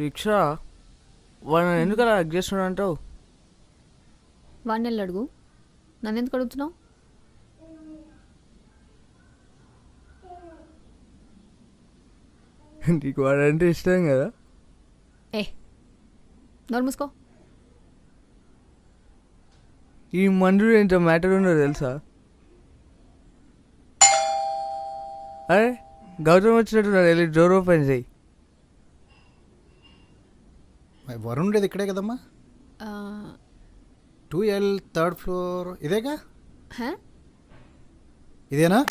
Rickshaw వాడు ఎందుకు అలా అడ్జస్ట్ చేస్తున్నాడు అంటావు? వాడిని వెళ్ళి అడుగు, నన్ను ఎందుకు అడుగుతున్నావు? నీకు వాడంటే ఇష్టం కదా. ఏ నోరు మూసుకో. ఈ మందులో ఎంత మ్యాటర్ ఉందో తెలుసా? అరే గౌతమ్ వచ్చినట్టున్నాడు, వెళ్ళి డోర్ ఓపెన్ చేయి. వరుణ్ ఉండేది ఇక్కడే కదమ్మా. 2L 3rd floor ఇదేగా? ఇదేనా?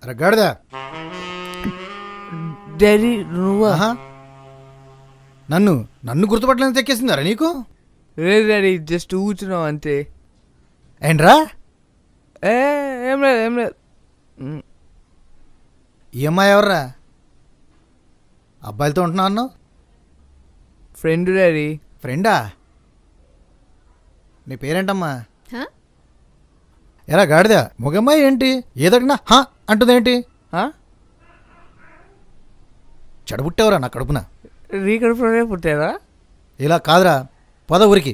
అరే గాడిదా, డాడీ నువ్వా? నన్ను నన్ను గుర్తుపట్టలేని తెక్కేసిందారా నీకు? లేదు డాడీ, జస్ట్ కూర్చున్నావు అంతే. ఏంట్రా? ఏం లేదు ఏం లేదు. ఈ అమ్మాయి ఎవర్రా? అబ్బాయిలతో ఉంటున్నా అన్నావు. Friend daddy. ఫ్రెండా? నీ పేరేంటమ్మా? ఎరా గాడిదా, మొగమ్మాయి ఏంటి ఏదడినా హా అంటుందేంటి? చెడబుట్టావురా నా కడుపున. రీకడుపులోనే పుట్టారా? ఇలా కాదురా, పద ఊరికి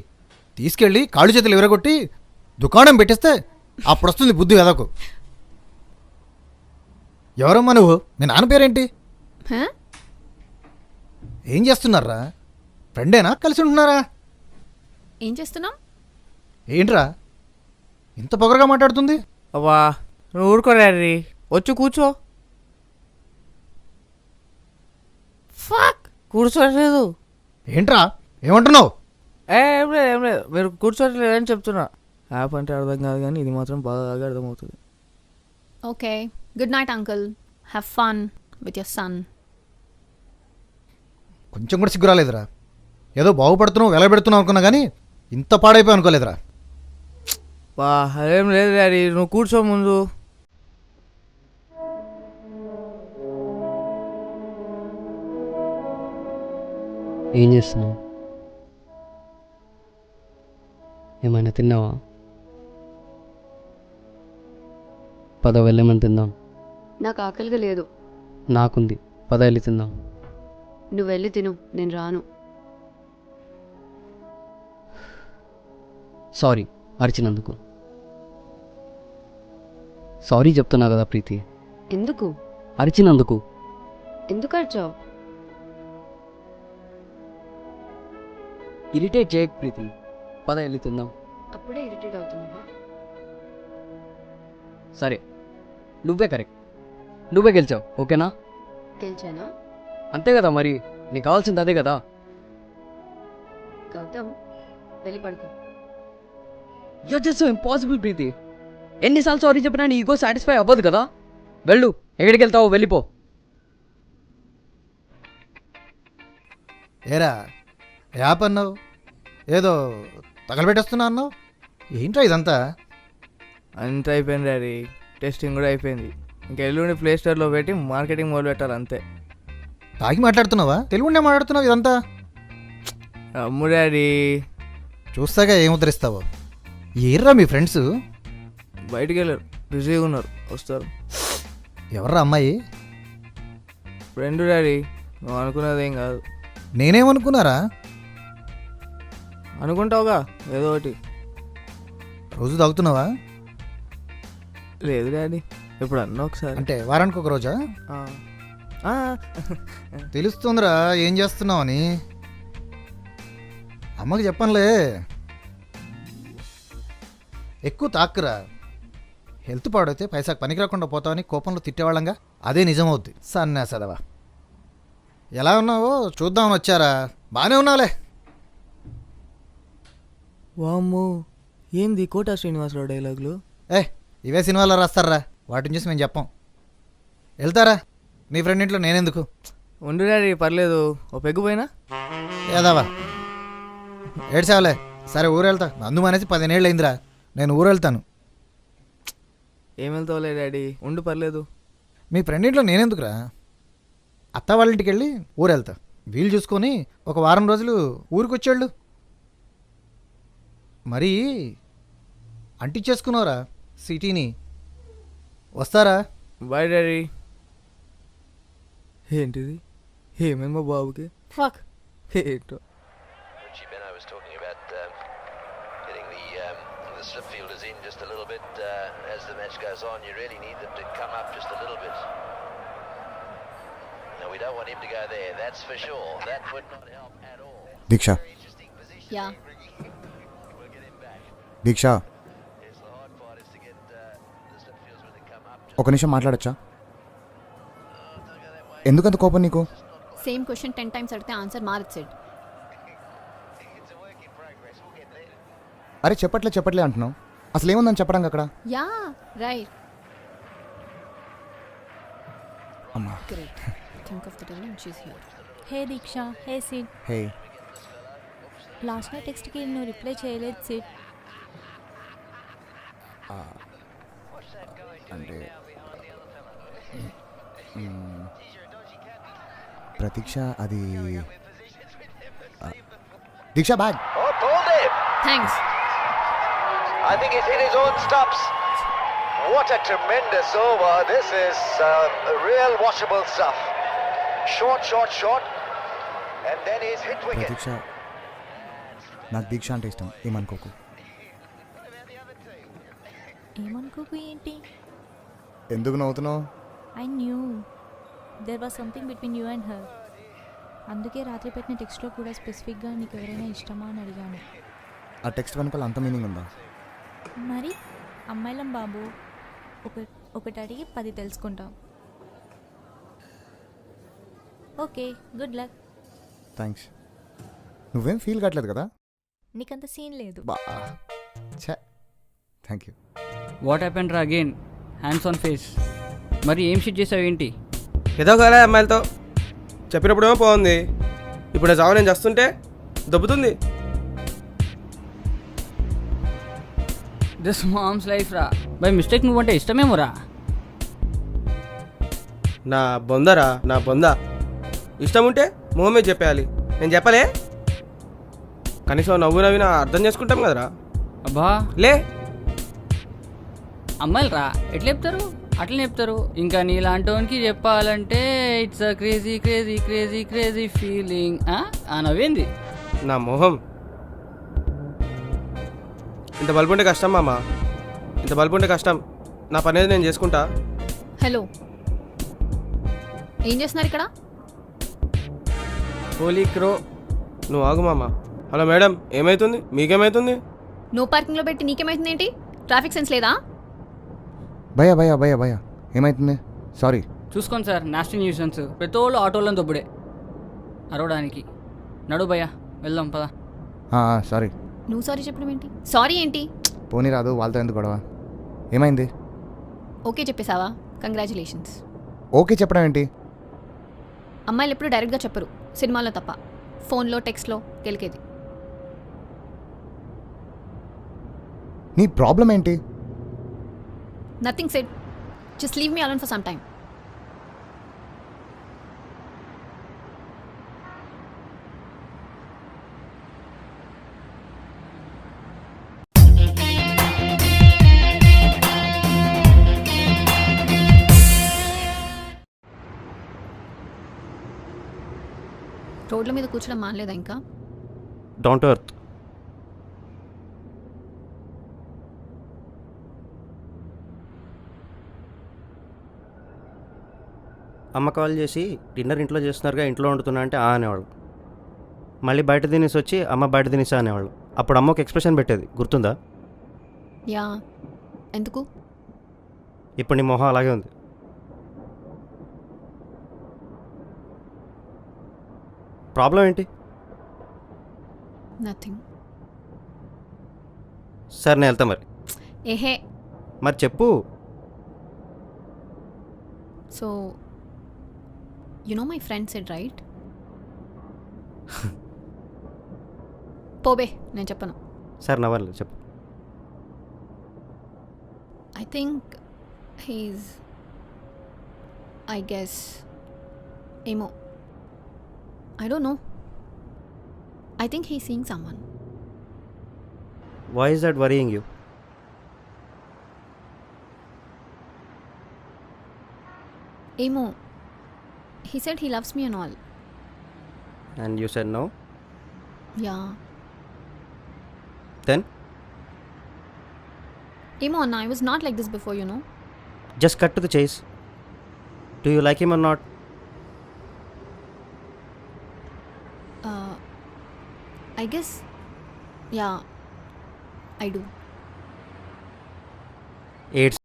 తీసుకెళ్ళి కాళ్ళు చేతులు విరగొట్టి దుకాణం పెట్టిస్తే అప్పుడు వస్తుంది బుద్ధి వెదకు. ఎవరమ్మా నువ్వు? మీ నాన్న పేరేంటి? ఏం చేస్తున్నారా? ఫ్రెండేనా, కలిసి ఉంటున్నారా? ఏం చేస్తున్నాం? ఏంట్రా ఇంత పొగరగా మాట్లాడుతుంది? అవ్వా నువ్వు ఊరుకో డాడీ, వచ్చి కూర్చో. కూర్చోట్లేదు. ఏంట్రా ఏమంటున్నావు? ఏం లేదు ఏం లేదు, మీరు కూర్చోట్లేదని చెప్తున్నా. యాప్ అంటే అర్థం కాదు కానీ ఇది మాత్రం బాగా అర్థమవుతుంది. Okay, good night uncle, have fun with your son. కొంచెం కూడా సిగ్గు రాలేదురా. ఏదో బాగుపడుతున్నావు వెలబెడుతున్నావు అనుకున్నా కానీ ఇంత పాడైపోయి అనుకోలేదురా. వా అదేం లేదు డాడీ, నువ్వు కూర్చో ముందు. ఏం చేస్తున్నావు? ఏమైనా తిన్నావా? పద వెళ్ళేమని తిందాం. నాకు ఆకలిగా లేదు. నాకుంది, పద వెళ్ళి తిందాం. నువ్వు వెళ్ళి తిను, నేను రాను. సారీ అరిచినందుకు. సారీ చెప్తున్నా కదా ప్రీతి. ఎందుకు? అరిచినందుకు. ఎందుకు అరిచావు? ఇరిటేట్ చేయకు ప్రీతి, పద వెళ్ళి తిందాం. అప్పుడే ఇరిటేట్ అవుతున్నావా? సరే నువ్వే కరెక్ట్, నువ్వే గెలిచావు, ఓకేనా? గెలిచానా? అంతే కదా మరి, నీకు కావాల్సింది అదే కదా. గౌతమ్ వెళ్ళి పడుకో. యూర్ జస్ట్ సో ఇంపాసిబుల్ ప్రీతి. ఎన్నిసార్లు సారీ చెప్పినా నీ ఈగో సాటిస్ఫై అవ్వదు కదా. వెళ్ళు, ఎక్కడికి వెళ్తావు వెళ్ళిపో. ఏరా యాప్ అన్నావు, ఏదో తగలబెట్టేస్తున్నా అన్నావు, ఏంట్రా ఇదంతా? అంత అయిపోయింది డాడీ, టెస్టింగ్ కూడా అయిపోయింది. ఇంక ఎల్లుండి ప్లే స్టోర్లో పెట్టి మార్కెటింగ్ మొదలు పెట్టాలి అంతే. తాగి మాట్లాడుతున్నావా, తెలుగుండే మాట్లాడుతున్నావు ఇదంతా? అమ్ము డాడీ. చూస్తాగా ఏం ఉద్ధరిస్తావో. ఏర్రా మీ ఫ్రెండ్స్? బయటికి వెళ్ళారు, బిజీగా ఉన్నారు, వస్తారు. ఎవర్రా అమ్మాయి? ఫ్రెండ్ డాడీ, నువ్వు అనుకున్నది ఏం కాదు. నేనేమనుకున్నారా? అనుకుంటావుగా ఏదో ఒకటి. రోజు తాగుతున్నావా? లేదు డాడీ, ఇప్పుడు అన్న ఒకసారి. అంటే వారానికి ఒక రోజా? తెలుస్తుందిరా ఏం చేస్తున్నావని. అమ్మకి చెప్పనులే. ఎక్కువ తాక్కురా, హెల్త్ పాడైతే పైసాకు పనికి రాకుండా పోతావని కోపంలో తిట్టేవాళ్ళంగా, అదే నిజమవుద్ది. సన్యాసదవా. ఎలా ఉన్నావో చూద్దామని వచ్చారా? బాగానే ఉన్నావులే. వామ్మో, ఏంది కోటా శ్రీనివాసరావు డైలాగులు? ఇవే సినిమాలో రాస్తారా, వాటిని చూసి మేము చెప్పాం. వెళ్తారా నీ ఫ్రెండ్ ఇంట్లో, నేనెందుకు? ఉండు డాడీ, పర్లేదు, ఓ పెగ్గు పోయినా. ఏదావా ఏడ్చావులే. సరే ఊరు వెళ్తా. అందు మానేసి 15 ఏళ్ళు అయిందిరా. నేను ఊరు వెళ్తాను. ఏం వెళ్తావులే డాడీ, ఉండు పర్లేదు. మీ ఫ్రెండ్ ఇంట్లో నేనెందుకురా, అత్త వాళ్ళ ఇంటికి వెళ్ళి ఊరు వెళ్తా. వీలు చూసుకొని ఒక వారం రోజులు ఊరికి వచ్చాళ్ళు. మరీ అంటించేసుకున్నావురా సిటీని. వస్తారా? Bye daddy. ఏంటిది, ఏమైంది మా బాబుకి? Fuck. ఏంటో. Richie Beno was talking about getting the slip fielders in just a little bit as the match goes on. You really need them to come up just a little bit. No, we don't want him to go there, that's for sure. That would not help at all. Deeksha, Very interesting position. Yeah. We'll get him back. Deeksha, Yes, the hard part is to get the slip fields when they come up. ఒక నిమిషం మాట్లాడచ్చా? ఎందుకంత కోపం నీకు? Same question 10 times అడిగితే answer మారదు said. It's a work in progress. We'll get there. అరే చెప్పట్లే అంటున్నావు. అసలు ఏముందని చెప్పడానికి అక్కడ? Yeah right. అమ్మా. Great. Think of the devil and she's here. Hey Deeksha, hey Sid. Hey, last night టెక్స్ట్కి నువ్వు రిప్లై చేయలేదు సిడ్. అంటే ప్రతీక్ష అది Deeksha bag. Oh, pulled him! Thanks. I think he's hit his own stumps. What a tremendous over. This is real washable stuff. Short. And then he's hit wicket. ప్రతీక్ష, నాకు దీక్ష అంటే ఇష్టం, ఏమనుకోకు. ఏమనుకోకు ఏంటి? ఎందుకు నవ్వుతున్నావు? I knew there was something between you and her. అందుకే రాత్రి పెట్టిన టెక్స్ట్లో కూడా స్పెసిఫిక్గా నీకు ఎవరైనా ఇష్టమా అని అడిగాను. ఆ టెక్స్ట్ వెనకాల అంత మీనింగ్ ఉందా? మరి అమ్మాయిలం బాబు, ఒకటి అడిగి 10 తెలుసుకుంటాం. Okay, good luck. థ్యాంక్స్. నువ్వేం ఫీల్ కావట్లేదు కదా? నీకంత సీన్ లేదు. బా ఛే, థ్యాంక్ యూ. వాట్ హ్యాపెండ్ రా అగైన్? Hands on face. మరి ఏం షిట్ చేసావు ఏంటి? ఏదో కాలే అమ్మాయిలతో చెప్పినప్పుడేమో బాగుంది, ఇప్పుడు చావు నేను చేస్తుంటే దొబ్బుతుంది. దిస్ మామ్స్ లైఫ్ రా. బై మిస్టేక్ నువ్వంటే ఇష్టమేమో రా. నా బొందరా, నా బొంద. ఇష్టం ఉంటే మొహం మీద చెప్పేయాలి, నేను చెప్పలే. కనీసం నవ్వు నవ్వినా అర్థం చేసుకుంటాం కదరా. అబ్బా లే, అమ్మాయిలు రా ఎట్లా చెప్తారు? అట్లనే చెప్తారు. ఇంకా నీలాంటోనికి చెప్పాలంటే it's a crazy crazy crazy crazy feeling. నవ్వేంది? నా మొహం. ఇంత బల్బు ఉంటే కష్టం మామ, ఇంత బల్బు ఉంటే కష్టం. నా పని అనేది నేను చేసుకుంటా. హలో, ఏం చేస్తున్నారు ఇక్కడ? హోలీ క్రో. నువ్వు ఆగు మామ. హలో మేడం, ఏమవుతుంది? మీకేమవుతుంది? నో పార్కింగ్లో పెట్టి నీకేమైతుంది ఏంటి? ట్రాఫిక్ సెన్స్ లేదా? భయ ఏమైతుంది? సారీ. చూసుకోండి సార్, నాస్టీ న్యూసెన్స్. ప్రతి వాళ్ళు ఆటోలో దొబ్బుడే అరవడానికి. నడు భయ్యా, వెళ్దాం పదా. సారీ. నువ్వు సారీ చెప్పడం ఏంటి? సారీ ఏంటి? పోనీ రాదు, వాళ్ళతో ఎందుకు గొడవ? ఏమైంది? ఓకే చెప్పేశావా? కంగ్రాచులేషన్స్. ఓకే చెప్పడం ఏంటి? అమ్మాయిలు ఎప్పుడు డైరెక్ట్గా చెప్పరు, సినిమాలో తప్ప. ఫోన్లో టెక్స్ట్లో గెలికేది. నీ ప్రాబ్లం ఏంటి? Nothing said. Just leave me alone for some time. రోడ్ల మీద కూర్చోడం మానలేదా ఇంకా? Down to earth. అమ్మ కాల్ చేసి డిన్నర్ ఇంట్లో చేస్తున్నారుగా, ఇంట్లో వండుతున్నా అంటే అనేవాళ్ళు. మళ్ళీ బయట తినేసి వచ్చి అమ్మ బయట తినేసా అనేవాళ్ళు. అప్పుడు అమ్మ ఒక ఎక్స్ప్రెషన్ పెట్టేది, గుర్తుందా? యా. ఎందుకు? ఇప్పుడు నీ మొహం అలాగే ఉంది. ప్రాబ్లం ఏంటి? నథింగ్. సరే నేను వెళ్తా మరి. ఏహే. మరి చెప్పు. So you know my friend said right? పోబే, నేను చెప్పను. సరే నవ్వాలి, చెప్పు. I think he's I guess ఏమో I don't know I think he seeing someone. Why is that worrying you? ఏమో he said he loves me and all. And you said no? Yeah. Then ఏమో అన్న, I was not like this before, you know. Just cut to the chase. Do you like him or not? I guess, yeah, I do. ఎయిట్స్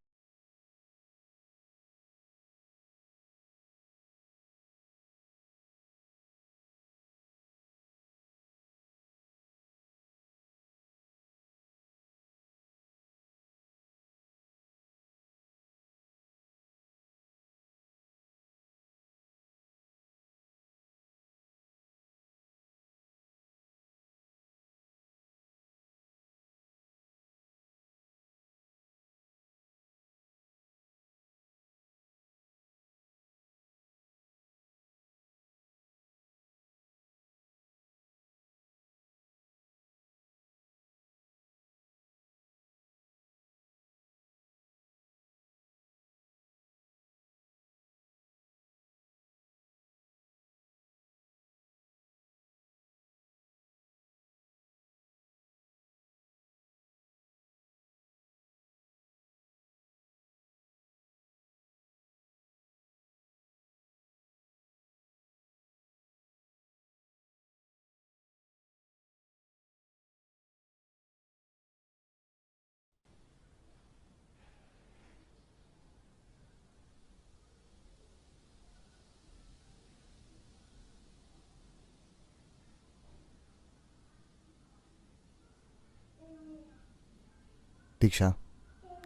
దీక్ష,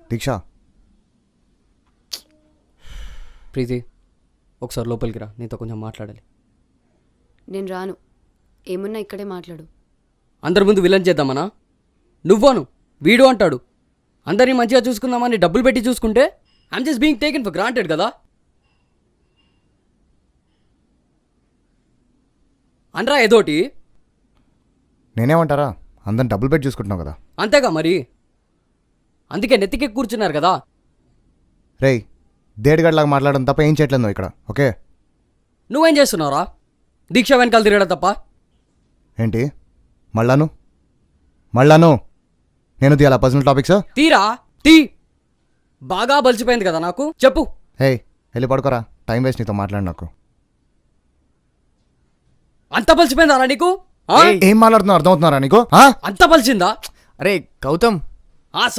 దీక్ష, ప్రీతి ఒకసారి లోపలికి రా, నీతో కొంచెం మాట్లాడాలి. నేను రాను. ఏమున్నా ఇక్కడే మాట్లాడు. అందరి ముందు విలన్ చేద్దామనా? నువ్వను వీడు అంటాడు. అందరినీ మంచిగా చూసుకుందామని డబ్బులు పెట్టి చూసుకుంటే I'm just being taken for granted కదా. అనరా ఏదోటి. నేనేమంటారా? అందరిని డబ్బులు పెట్టి చూసుకుంటున్నావు కదా. అంతేగా మరి, అందుకే నెత్తికే కూర్చున్నారు కదా. రేయ్, దేడిగడ్లాగా మాట్లాడడం తప్ప ఏం చేయట్లేదు నువ్వు ఇక్కడ. ఓకే, నువ్వేం చేస్తున్నావురా? దీక్ష వెనకాల తిరగడం తప్ప. ఏంటి మళ్ళాను మళ్ళాను నేను తీయాలా పర్సనల్ టాపిక్స్? తీరా తీ. బాగా బలిసిపోయింది కదా నాకు. చెప్పు. హే, వెళ్ళి పడుకోరా, టైం వేస్ట్ నీతో మాట్లాడి నాకు. అంత బలిసిపోయిందా నీకు? ఆ? ఏం మాట్లాడుతున్నావు అర్థమవుతున్నారా నీకు? అంత బలిసిందా? అరే గౌతమ్,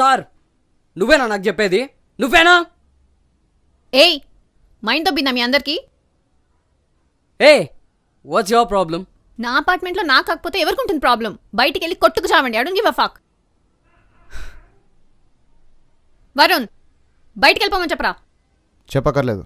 సార్ నువ్వేనా నాకు చెప్పేది? నువ్వేనా? ఏయ్, మైండ్ దొబ్బిందా మీ అందరికీ? ఏ వాట్స్ యువర్ ప్రాబ్లం? నా అపార్ట్మెంట్లో నా కాకపోతే ఎవరికి ఉంటుంది ప్రాబ్లం? బయటికి వెళ్ళి కొట్టుకు చావండి. I don't give a fuck. Varun, బయటికి వెళ్ళిపోమని చెప్పరా. చెప్పక్కర్లేదు.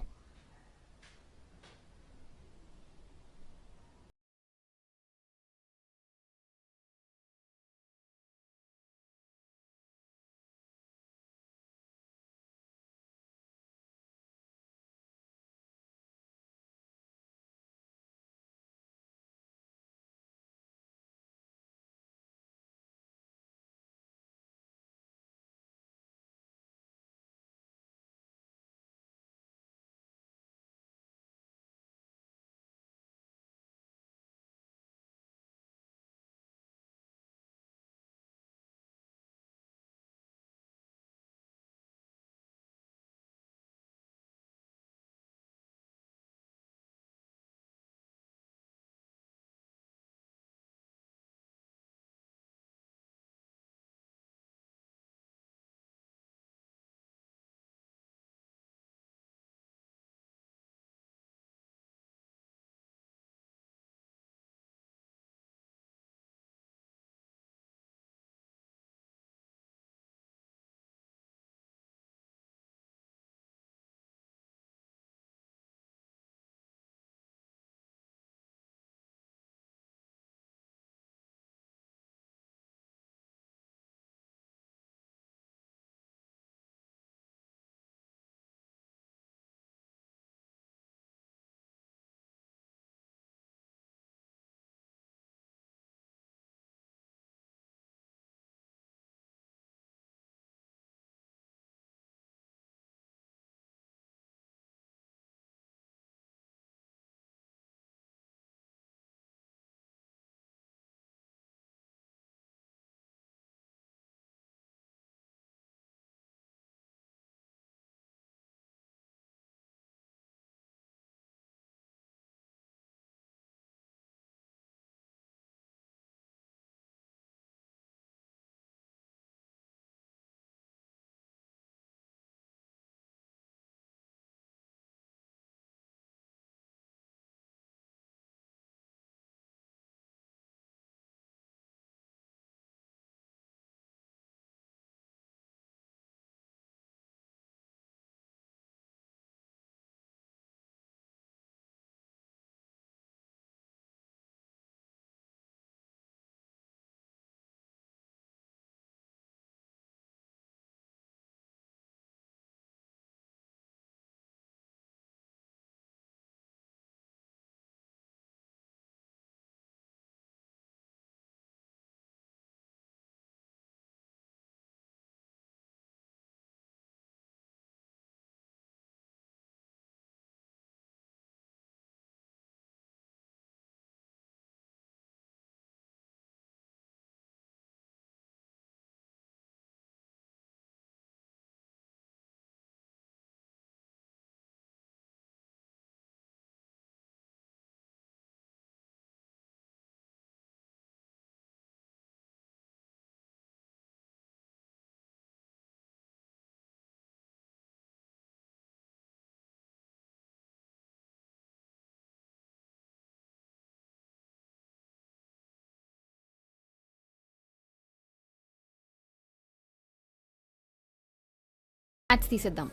యాడ్స్ తీసేద్దాం.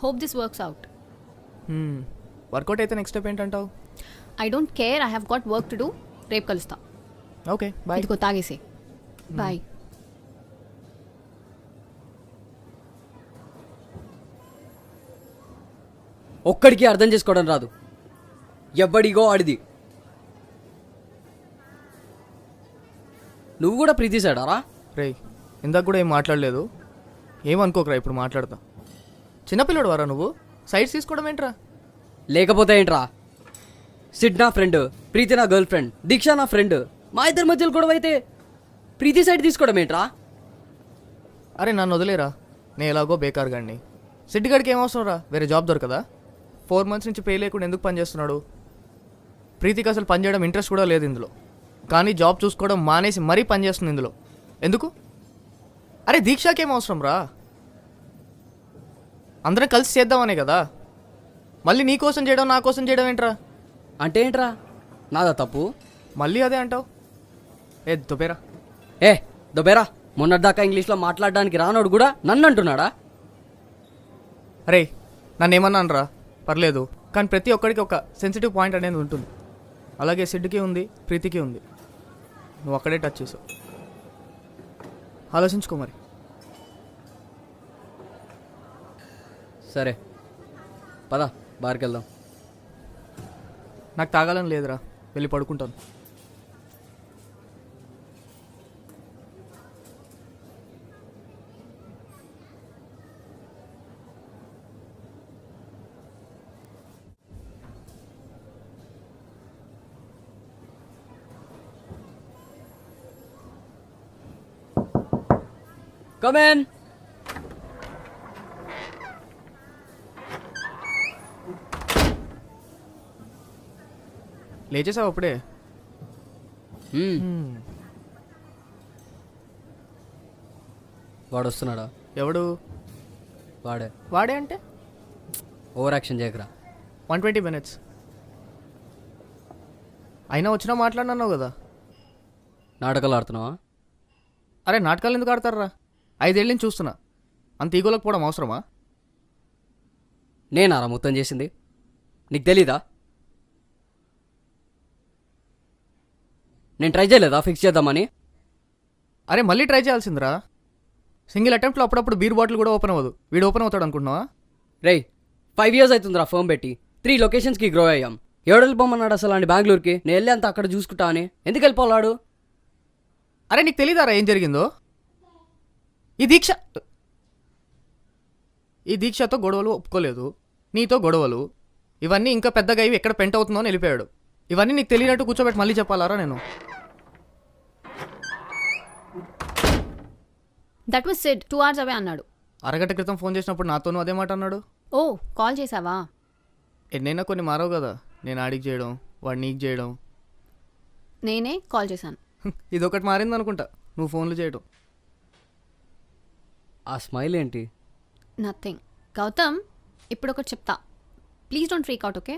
Hope this works out. Work out అయితే నెక్స్ట్ స్టెప్ ఏంటంటావు? I don't care, I have got work to do. రేపు కలుస్తా. Okay bye. ఇదిగో తాగేసి. బాయ్. ఒక్కడికి అర్థం చేసుకోవడం రాదు. ఎవ్వడిగో ఆడిది. నువ్వు కూడా ప్రీతి సైడారా? రేయ్ ఇందాక కూడా ఏం మాట్లాడలేదు, ఏమనుకోకరా ఇప్పుడు మాట్లాడతా. చిన్నపిల్లడు వారా నువ్వు? సైడ్స్ తీసుకోవడం ఏంట్రా? లేకపోతే ఏంట్రా? సిడ్ నా ఫ్రెండ్, ప్రీతి నా గర్ల్ ఫ్రెండ్, దీక్ష నా ఫ్రెండ్. మా ఇద్దరి మధ్యలో గొడవ అయితే ప్రీతి సైడ్ తీసుకోవడం ఏంట్రా? అరే నన్ను వదిలేరా, నేను ఎలాగో బేకార్ గాడిని. సిడ్డిగాడికి ఏం అవసరం రా, వేరే జాబ్ దొరకదా? 4 months నుంచి పే లేకుండా ఎందుకు పని చేస్తున్నాడు? ప్రీతికి అసలు పని చేయడం ఇంట్రెస్ట్ కూడా లేదు ఇందులో, కానీ జాబ్ చూసుకోవడం మానేసి మరీ పని చేస్తుంది ఇందులో. ఎందుకు? అరే దీక్షకి ఏం అవసరం రా, అందరం కలిసి చేద్దామనే కదా. మళ్ళీ నీ కోసం చేయడం నా కోసం చేయడం ఏంట్రా? అంటే ఏంట్రా? నాదా తప్పు? మళ్ళీ అదే అంటావు? ఏ దుబేరా. ఏ దొబేరా, మొన్నటిదాకా ఇంగ్లీష్లో మాట్లాడడానికి రానోడు కూడా నన్ను అంటున్నాడా? అరే నన్ను ఏమన్నాను రా, పర్లేదు, కానీ ప్రతి ఒక్కడికి ఒక సెన్సిటివ్ పాయింట్ అనేది ఉంటుంది. అలాగే సిడ్కి ఉంది, ప్రీతికి ఉంది. నువ్వు అక్కడే టచ్ చేసావు. ఆలోచించుకో మరి. సరే పద, బార్కి వెళ్దాం. నాకు తాగాలని లేదురా, వెళ్ళి పడుకుంటాను. Come in. లేచేసావు అప్పుడే? వాడు వస్తున్నాడా? ఎవడు వాడే. వాడే అంటే? Over action చేయకరా. 120 minutes అయినా వచ్చినా మాట్లాడినావు కదా. నాటకాలు ఆడుతున్నావా? అరే నాటకాలు ఎందుకు ఆడతారా? 5 ఏళ్ళ నుంచి చూస్తున్నా, అంత ఈగోలకు పోవడం అవసరమా? నేనారా మొత్తం చేసింది, నీకు తెలీదా? నేను ట్రై చేయలేదా ఫిక్స్ చేద్దామని? అరే మళ్ళీ ట్రై చేయాల్సిందిరా. సింగిల్ అటెంప్ట్లో అప్పుడప్పుడు బీర్ బాటిల్ కూడా ఓపెన్ అవ్వదు, వీడు ఓపెన్ అవుతాడు అనుకుంటున్నావా? రేయ్ 5 years అవుతుందిరా ఫోన్ పెట్టి, 3 locations గ్రో అయ్యాం. ఎవడు వెళ్ళిపోమన్నాడు అసలు అండి బెంగళూరుకి? నేను వెళ్ళి అంతా అక్కడ చూసుకుంటా అని. ఎందుకు వెళ్ళిపోవాడు? అరే నీకు తెలీదారా ఏం జరిగిందో? ఈ దీక్షతో గొడవలు ఒప్పుకోలేదు, నీతో గొడవలు, ఇవన్నీ ఇంకా పెద్దగా ఇవి ఎక్కడ పెంట్ అవుతుందో అని వెళ్ళిపోయాడు. ఇవన్నీ నీకు తెలియనట్టు కూర్చోబెట్టి మళ్ళీ చెప్పాలారా నేను? దట్ వాజ్ సెడ్ 2 hours అవే అన్నాడు. అరగంట క్రితం ఫోన్ చేసినప్పుడు నాతోనూ అదే మాట అన్నాడు. ఓ కాల్ చేసావా? ఎన్నైనా కొన్ని మారవు కదా, నేను ఆడికి చేయడం, వాడు నీకు చేయడం. నేనే కాల్ చేశాను. ఇదొకటి మారింది అనుకుంటా, నువ్వు ఫోన్లు చేయడం. ఆ స్మైల్ ఏంటి? నథింగ్. గౌతమ్, ఇప్పుడు ఒకటి చెప్తా, please don't freak out, okay?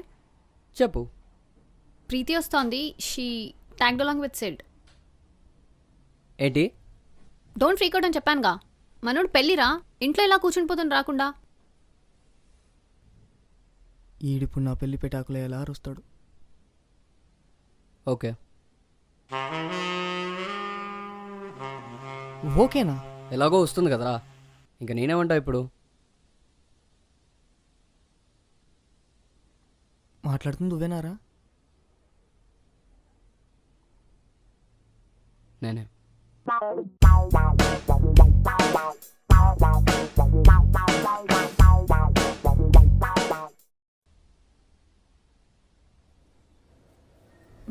చెప్పు. ప్రీతి వస్తోంది, she tagged along with said. ఏంటి? డోంట్ ఫ్రీక్ అవుట్ అని చెప్పానుగా. మనోడు పెళ్ళిరా, ఇంట్లో ఇలా కూర్చుని పోతుంది రాకుండా. ఈడిప్పుడు నా పెళ్లి పెటాకులు ఎలా అరుస్తాడు. ఓకే. ఓకేనా? ఎలాగో వస్తుంది కదరా, ఇంకా నేనేమంటా ఇప్పుడు? మాట్లాడుతుంది నువ్వేనారా? నేనే.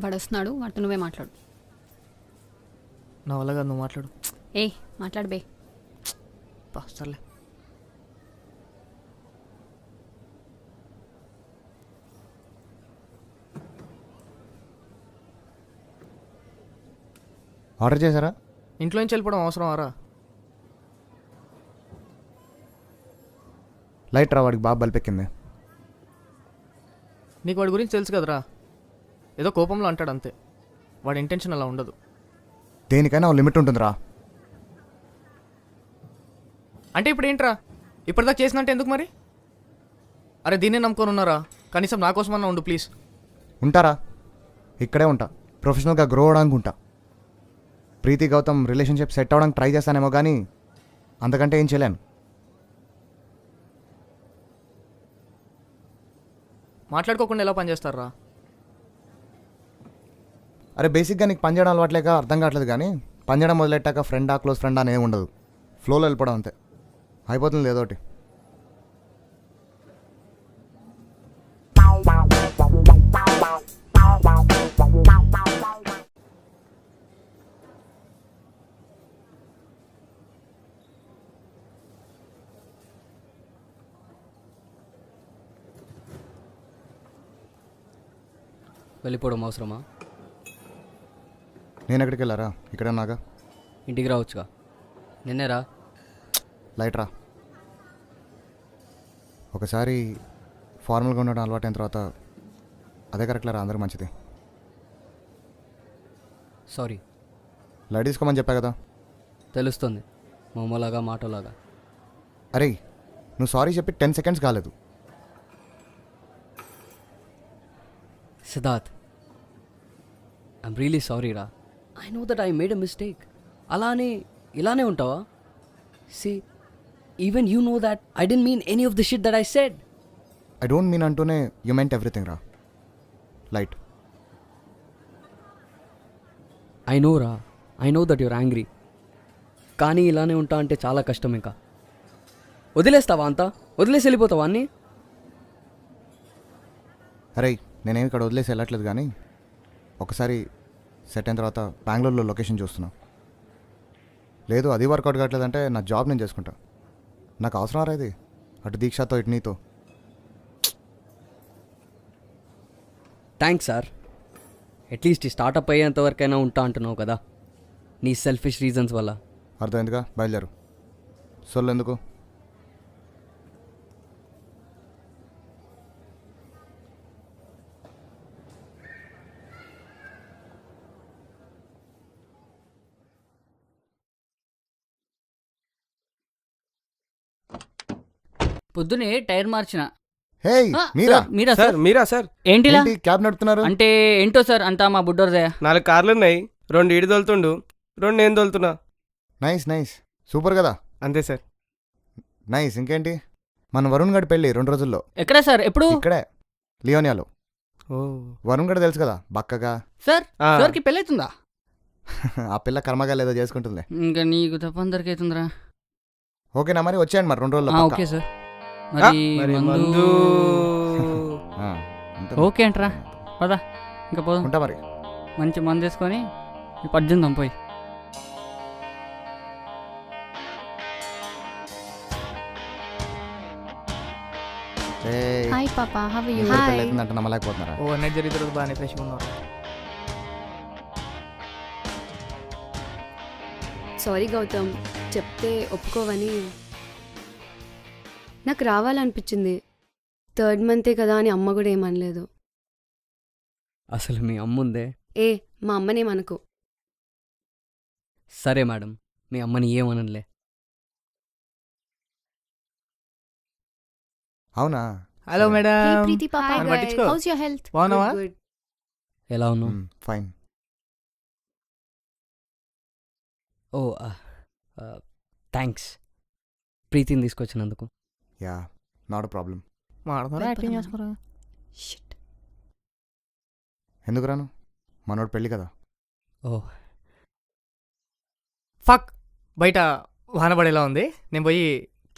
వాడు వస్తున్నాడు, వాటితో నువ్వే మాట్లాడు. నా వల్ల కాదు, నువ్వు మాట్లాడు. ఏ మాట్లాడు బే. సర్లే. ఆర్డర్ చేశారా? ఇంట్లో నుంచి వెళ్ళిపోవడం అవసరం ఆరా? లైట్ రా, వాడికి బాగా బలిపెక్కింది. నీకు వాడి గురించి తెలుసు కదరా, ఏదో కోపంలో అంటాడు అంతే, వాడి ఇంటెన్షన్ అలా ఉండదు. దేనికైనా ఓ లిమిట్ ఉంటుందిరా. అంటే ఇప్పుడు ఏంట్రా, ఇప్పటిదాకా చేసినట్టు ఎందుకు మరి? అరే దీన్నే నమ్ముకొని ఉన్నారా? కనీసం నా కోసమన్నా ఉండు ప్లీజ్. ఉంటారా? ఇక్కడే ఉంటా, ప్రొఫెషనల్గా గ్రో అవడానికి ఉంటా. ప్రీతి గౌతమ్ రిలేషన్షిప్ సెట్ అవ్వడానికి ట్రై చేస్తానేమో కానీ అంతకంటే ఏం చేయలేను. మాట్లాడుకోకుండా ఎలా పనిచేస్తారా? అరే బేసిక్గా నీకు పని చేయడం అలవాట్లేక అర్థం కావట్లేదు కానీ పని చేయడం మొదలెట్టాక ఫ్రెండా క్లోజ్ ఫ్రెండా అని ఏమి ఉండదు. ఫ్లోలో వెళ్ళిపోవడం అంతే. అయిపోతుంది ఏదోటి. వెళ్ళిపోవడం అవసరమా? నేను ఎక్కడికి వెళ్ళారా? ఇక్కడ నాగా ఇంటికి రావచ్చుగా. నిన్నేరా. లైట్ రా. ఒకసారి ఫార్మల్గా ఉండడం అలవాటు అయిన తర్వాత అదే కరెక్ట్ లేరా? అందరూ మంచిది. సారీ. లైట్ తీసుకోమని చెప్పా కదా. తెలుస్తుంది, మొమ్మలాగా మాటలాగా. అరే నువ్వు సారీ చెప్పి 10 seconds కాలేదు. సిద్ధార్థ్, ఐఎమ్ రియలీ సారీ రా. I know that I made a mistake. అలానే ఇలానే ఉంటావా? See, even you know that I didn't mean any of the shit that I said. I don't mean అంటూనే యూ మెంట్ ఎవ్రీథింగ్ రా. Light. I know రా, I know that your angry. కానీ ఇలానే ఉంటా అంటే చాలా కష్టం. ఇంకా వదిలేస్తావా? అంతా వదిలేసి వెళ్ళిపోతావా అన్నీ? అరే నేనేమి ఇక్కడ వదిలేసి వెళ్ళట్లేదు కానీ ఒకసారి సెట్ అయిన తర్వాత బెంగళూరులో లొకేషన్ చూస్తున్నా. లేదు అది వర్కౌట్ కావట్లేదంటే నా జాబ్ నేను చేసుకుంటా. నాకు అవసరం రా ఇది, అటు దీక్షతో ఇటు నీతో. Thanks sir. అట్లీస్ట్ ఈ స్టార్టప్ అయ్యేంత వరకైనా ఉంటా అంటున్నావు కదా, నీ సెల్ఫిష్ రీజన్స్ వల్ల. అర్థమైందిగా, బయలుదేరు. సొల్లు ఎందుకు? పొద్దునే టైర్ మార్చిన. హే ఆ, మీరా? సార్, మీరా సార్ సార్? మీరా సార్? ఏంటిలా? ఏంటి క్యాబ్ నడుపుతున్నారు? అంటే ఏంటో సార్, అంతా మా బుడ్డోర్దే. 4 కార్లు ఉన్నాయి, 2 ఈడు తోలుతుండు, 2 నేను తోలుతున్నా. నైస్ నైస్, సూపర్ కదా. అంతే సార్. నైస్. ఇంకేంటి, మన వరుణ్ గడి పెళ్ళి 2 రోజుల్లో. ఎక్కడ సార్? ఎప్పుడు? ఇక్కడే లియోనియాలో. ఓ వరుణ్ గడి తెలుసు కదా, బక్కగా. సార్ ఆ. సార్కి పెళ్ళైతుందా? ఆ పిల్ల కర్మగా లేదో చేసుకుంటుందిలే. ఇంకా నీకు తప్ప అందరికి అవుతుందిరా. ఓకేనా మరి? వచ్చేయండి మరి 2 రోజుల్లో ఓకే సార్. ఆ, మరి మరి మందు మందు ఓకే అంటరా. పదా ఇంకా పోదాం. ఉంటా మరి. మంచి మందు వేసుకొని పద్దుందాం పోయి. ఏయ్, హాయ్ పాపా, హౌ ఆర్ యు? మీ ఊరి పెళ్ళి అవుతుందంటే నమ్మలేకపోతున్నారా? ఓ నైట్ జరిగితే బాగానే ఫ్రెష్గా ఉన్నారు. సారీ గౌతమ్, చెప్తే ఒప్పుకోవని. నాకు రావాలనిపించింది. 3rd month కదా అని అమ్మ కూడా ఏమనలేదు. అసలు మీ అమ్ముందే. ఏ మా అమ్మనేమనుకో. సరే మేడం, మీ అమ్మని ఏమనలే. అవునా? Hello Hey madam. Preeti Papa, Hi, పట్టించుకో. how's your health? బాగున్నావా? గుడ్. ఎలా ఉన్నావు? ఫైన్. ఓ థ్యాంక్స్ ప్రీతిని తీసుకొచ్చినందుకు. Yeah, not problem. మాడతారా? యాక్టింగ్ చేస్తారా? Shit. ఎందుకు రాను? మనోడు పెళ్ళి కదా. ఓ ఫక్, బయట వాన పడేలా ఉంది, నేను పోయి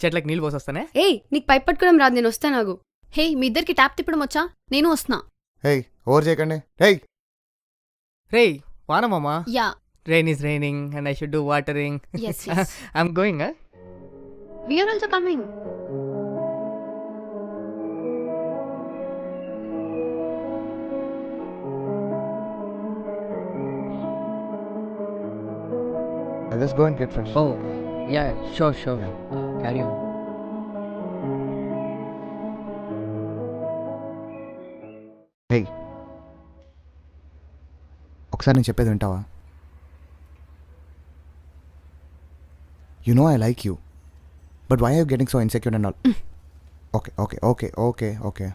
చెట్లకి నీళ్ళు పోసొస్తానే. ఏయ్ నీకు పైప్ పట్టుకోవడం రాదు, నేను వస్తా. నాకు హే, మీ ఇద్దరికి ట్యాప్ తిప్పడం వచ్చా? నేను వస్తున్నా. హేయ్ ఓవర్ చేయకండి. హేయ్ రేయ్ వాన మామా. Yeah, Rain is raining and I should do watering. yes, yes. I'm going, huh? We are also coming. I'll just go and get fresh. Oh yeah, sure sure, carry on. Hey ఒకసారి నేను చెప్పేది వింటావా? You know I like you. But why are getting so insecure and all? Okay okay okay okay okay.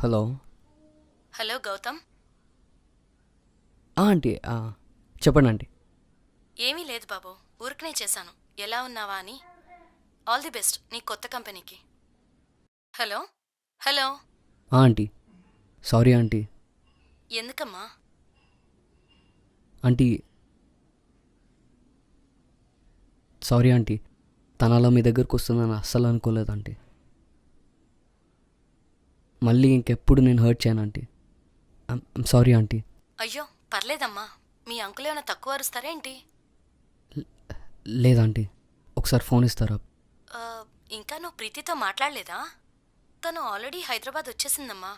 Hello. Hello Gautam. Aunty చెప్పండి aunty. ఏమీ లేదు బాబు, ఊరికనే చేశాను. ఎలా ఉన్నావా అని. ఆల్ ది బెస్ట్ నీ కొత్త కంపెనీకి. Hello hello. Aunty sorry aunty. ఎందుకమ్మా? ఆంటీ సారీ ఆంటీ, తన అలా మీ దగ్గరకు వస్తుందని అస్సలు అనుకోలేదు ఆంటీ. మళ్ళీ ఇంకెప్పుడు నేను హర్ట్ చేయను ఆంటీ. I'm sorry aunty. అయ్యో పర్లేదమ్మా. మీ అంకుల్ ఏమైనా తక్కువ అరుస్తారా ఏంటి? లేదాంటీ, ఒకసారి ఫోన్ ఇస్తారా? ఇంకా నువ్వు ప్రీతితో మాట్లాడలేదా? తను ఆల్రెడీ హైదరాబాద్ వచ్చేసిందమ్మా.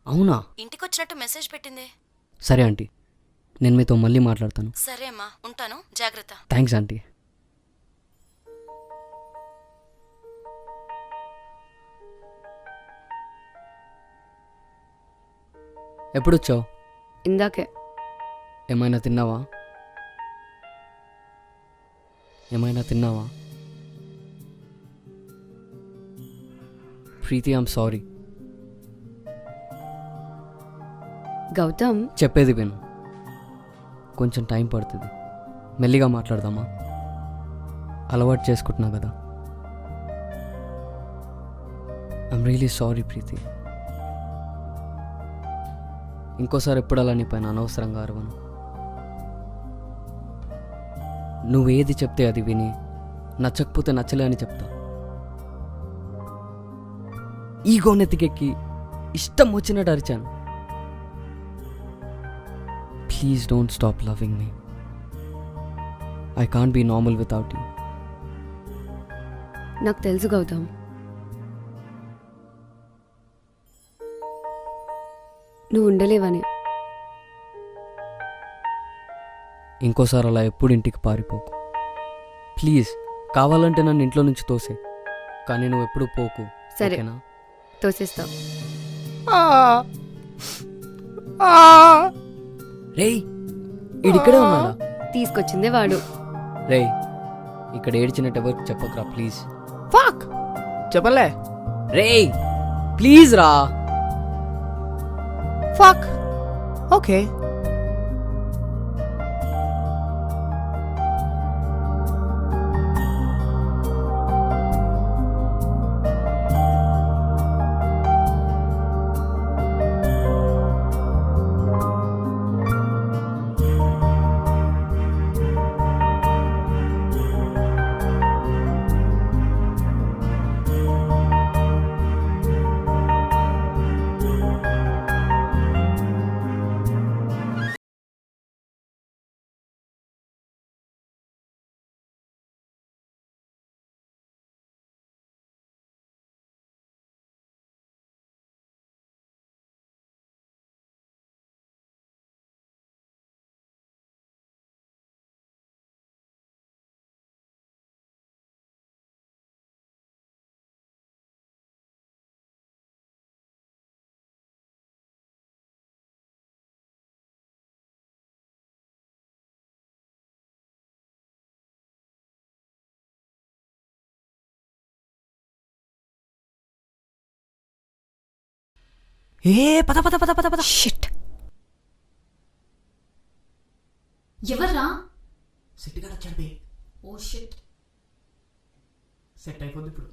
అవునా? ఇంటికొచ్చినట్టు మెసేజ్ పెట్టింది. సరే ఆంటీ, నేను మీతో మళ్ళీ మాట్లాడతాను. సరే అమ్మా, ఉంటాను. జాగ్రత్త. Thanks aunty. ఎప్పుడు వచ్చావు? ఇందాకే. ఏమైనా తిన్నావా? ప్రీతి, ఐమ్ సారీ. గౌతమ్, చెప్పేది విను. కొంచెం టైం పడుతుంది, మెల్లిగా మాట్లాడదామా? అలవాటు చేసుకుంటున్నా కదా. ఐమ్ రియలీ సారీ ప్రీతి. ఇంకోసారి ఎప్పుడు అలా నీ పైన అనవసరంగా అరవను. నువ్వేది చెప్తే అది విని, నచ్చకపోతే నచ్చలే అని చెప్తా. ఈగో నెత్తికెక్కి ఇష్టం వచ్చినట్టు అరిచాను. Please don't stop loving me. I can't be normal without you. నాకు తెలుసు గౌతమ్, నువ్వు ఉండలేవని. ఇంకోసారి అలా ఎప్పుడు ఇంటికి పారిపోకు ప్లీజ్. కావాలంటే నన్ను ఇంట్లో నుంచి తోసే, కానీ నువ్వు ఎప్పుడు పోకు. సరే, ఓకేనా? తోసేస్తావు. రేయ్, ఇక్కడే ఉన్నాడా? తీసుకొచ్చిందే వాడు. రేయ్, ఇక్కడ ఏడ్చినట్టు ఎవరికి చెప్పకురా ప్లీజ్. ఫాక్ చెప్పలే. రేయ్ ప్లీజ్ రా. ఫాక్ ఓకే. ఏ పద పద పద పద పద. షిట్. ఎవర్రా? సెట్ గారు వచ్చాడు బే. Oh shit. సెట్ అయిపోద్ది ఇప్పుడు.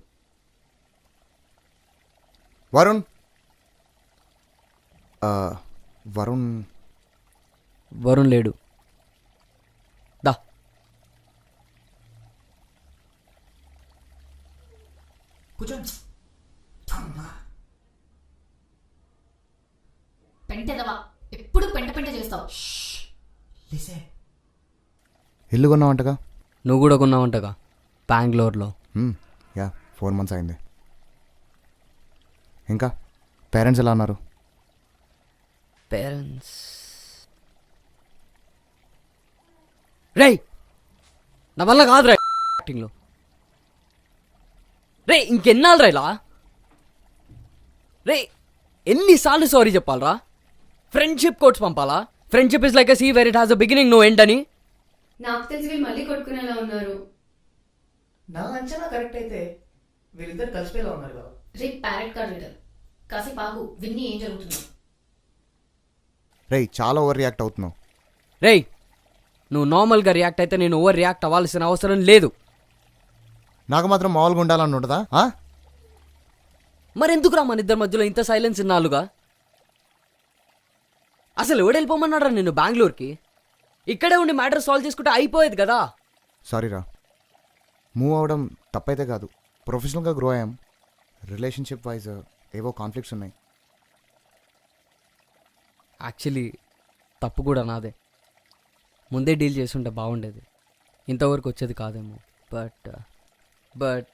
వరుణ్ వరుణ్ వరుణ్ లేడు. దా. కూర్చోండి. పెంటెదవా, ఎప్పుడు పెంట పెంట చేస్తావు. లిసే. ఇల్లు కొన్నావంటగా? నువ్వు కూడా కొన్నావంటగా బెంగళూరులో. యా 4 months అయింది. ఇంకా పేరెంట్స్ ఎలా ఉన్నారు? పేరెంట్స్ రేయ్ నా వల్ల కాదు రా యాక్టింగ్లో. రే ఇంకెన్నాళ్ళు రా ఇలా? రే ఎన్నిసార్లు సారీ చెప్పాలరా? ఫ్రెండ్షిప్ కోట్స్ పంపాలా? Friendship is like a sea where it has a beginning no end అని. నాకు తెలిసి వీళ్ళు మళ్ళీ కొట్టుకునేలా ఉన్నారు. నా అంచనా కరెక్ట్ అయితే వీళ్ళిద్దరు కలిసిపోయేలా ఉన్నారు కదా. రే ప్యారెట్ కార్డ్ రీడర్, కాసేపు ఆగు, విన్ని ఏం జరుగుతుందో. రేయ్ చాలా ఓవర్ రియాక్ట్ అవుతున్నావు. రేయ్ నువ్వు నార్మల్గా రియాక్ట్ అయితే నేను ఓవర్ రియాక్ట్ అవ్వాల్సిన అవసరం లేదు. నాకు మాత్రం మామూలుగా ఉండాలని ఉంటుందా? మరెందుకురా మన ఇద్దరి మధ్యలో ఇంత సైలెన్స్ ఇన్నాళ్ళుగా? అసలు ఎవడు వెళ్ళిపోమన్నారా నేను బెంగళూరుకి? ఇక్కడే ఉండి మ్యాటర్ సాల్వ్ చేసుకుంటే అయిపోయేది కదా. సారీరా, మూవ్ అవడం తప్పైతే కాదు, ప్రొఫెషనల్గా గ్రో అయ్యాం. రిలేషన్షిప్ వైజ్ ఏవో కాన్ఫ్లిక్ట్స్ ఉన్నాయి. యాక్చువల్లీ తప్పు కూడా నాదే. ముందే డీల్ చేస్తుంటే బాగుండేది, ఇంతవరకు వచ్చేది కాదేమో. బట్